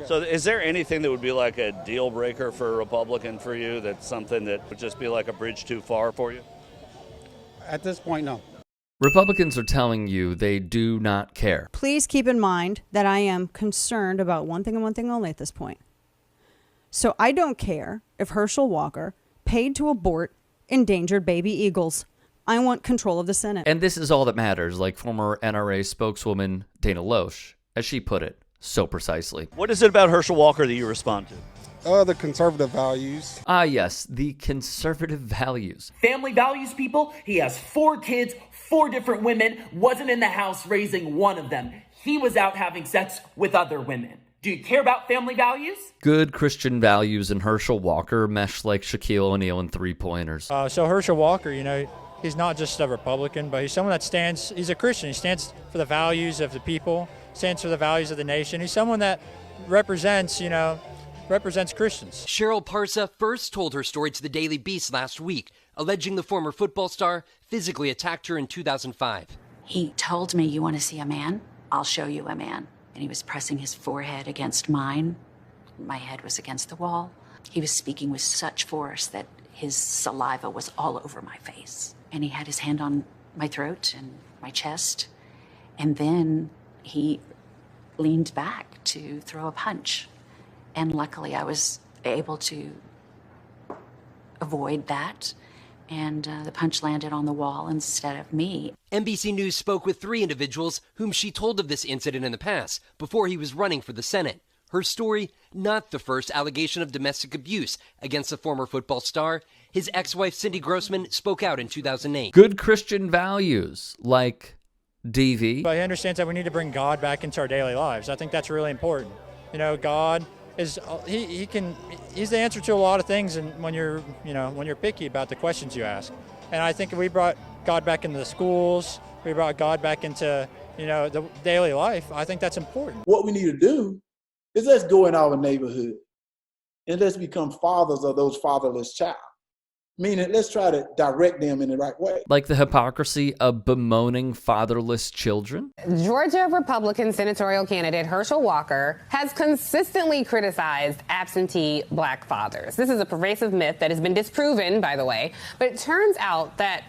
So is there anything that would be like a deal breaker for a Republican for you, that's something that would just be like a bridge too far for you? At this point, no. Republicans are telling you they do not care. Please keep in mind that I am concerned about one thing and one thing only at this point. So I don't care if Herschel Walker paid to abort endangered baby eagles. I want control of the Senate. And this is all that matters, like former NRA spokeswoman Dana Loesch, as she put it so precisely. What is it about Herschel Walker that you respond to? The conservative values. Ah, yes, the conservative values. Family values, people. He has 4 kids, 4 different women, wasn't in the house raising one of them. He was out having sex with other women. Do you care about family values? Good Christian values and Herschel Walker mesh like Shaquille O'Neal in three-pointers. So Herschel Walker, he's not just a Republican, but he's someone that he's a Christian. He stands for the values of the people, stands for the values of the nation. He's someone that represents Christians. Cheryl Parsa first told her story to the Daily Beast last week, alleging the former football star physically attacked her in 2005. He told me, "You want to see a man? I'll show you a man." And he was pressing his forehead against mine. My head was against the wall. He was speaking with such force that his saliva was all over my face. And he had his hand on my throat and my chest. And then he leaned back to throw a punch. And luckily I was able to avoid that. And the punch landed on the wall instead of me. NBC News spoke with 3 individuals whom she told of this incident in the past, before he was running for the Senate. Her story, not the first allegation of domestic abuse against the former football star. His ex-wife, Cindy Grossman, spoke out in 2008. Good Christian values, like DV. But he understands that we need to bring God back into our daily lives. I think that's really important. God is he's the answer to a lot of things, and when you're picky about the questions you ask. And I think if we brought God back into the schools, we brought God back into the daily life, I think that's important. What we need to do is let's go in our neighborhood and let's become fathers of those fatherless child. Meaning, let's try to direct them in the right way. Like the hypocrisy of bemoaning fatherless children? Georgia Republican senatorial candidate Herschel Walker has consistently criticized absentee black fathers. This is a pervasive myth that has been disproven, by the way. But it turns out that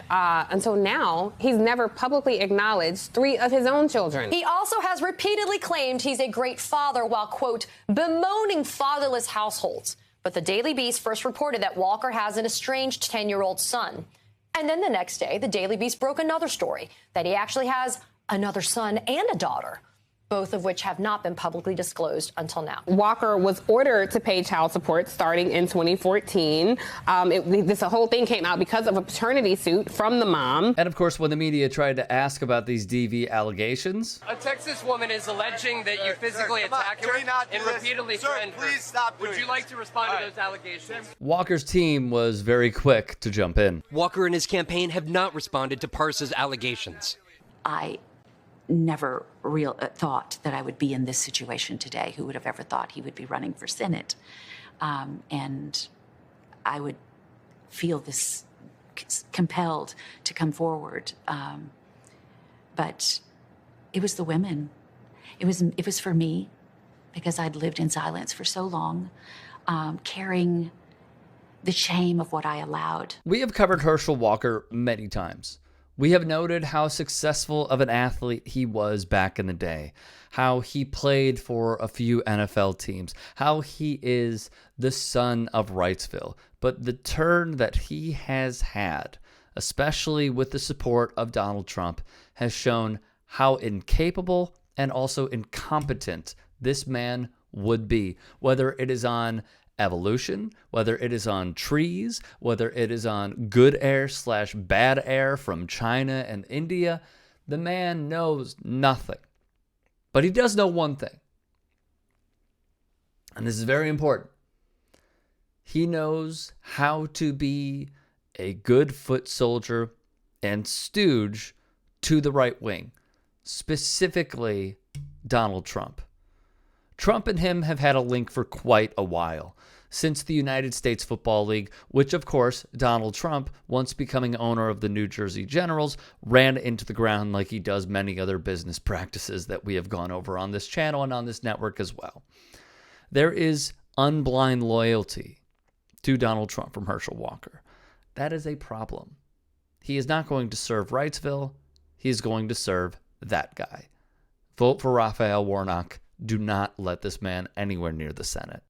until now, he's never publicly acknowledged 3 of his own children. He also has repeatedly claimed he's a great father while, quote, bemoaning fatherless households. But the Daily Beast first reported that Walker has an estranged 10-year-old son. And then the next day, the Daily Beast broke another story that he actually has another son and a daughter, both of which have not been publicly disclosed until now. Walker was ordered to pay child support starting in 2014. This whole thing came out because of a paternity suit from the mom. And of course, when the media tried to ask about these DV allegations, a Texas woman is alleging that you physically attacked her and repeatedly threatened her. Please stop. Would you like to respond to those allegations? Walker's team was very quick to jump in. Walker and his campaign have not responded to Parsa's allegations. I never thought that I would be in this situation today. Who would have ever thought he would be running for Senate? And I would feel this compelled to come forward. But it was the women. It was for me, because I'd lived in silence for so long, carrying the shame of what I allowed. We have covered Herschel Walker many times. We have noted how successful of an athlete he was back in the day, how he played for a few NFL teams, how he is the son of Wrightsville. But the turn that he has had, especially with the support of Donald Trump, has shown how incapable and also incompetent this man would be, whether it is on evolution, whether it is on trees, whether it is on good air / bad air from China and India. The man knows nothing. But he does know one thing. And this is very important. He knows how to be a good foot soldier and stooge to the right wing, specifically Donald Trump. Trump and him have had a link for quite a while, since the United States Football League, which of course Donald Trump, once becoming owner of the New Jersey Generals, ran into the ground like he does many other business practices that we have gone over on this channel and on this network as well. There is unblind loyalty to Donald Trump from Herschel Walker. That is a problem. He is not going to serve Wrightsville. He is going to serve that guy. Vote for Raphael Warnock. Do not let this man anywhere near the Senate.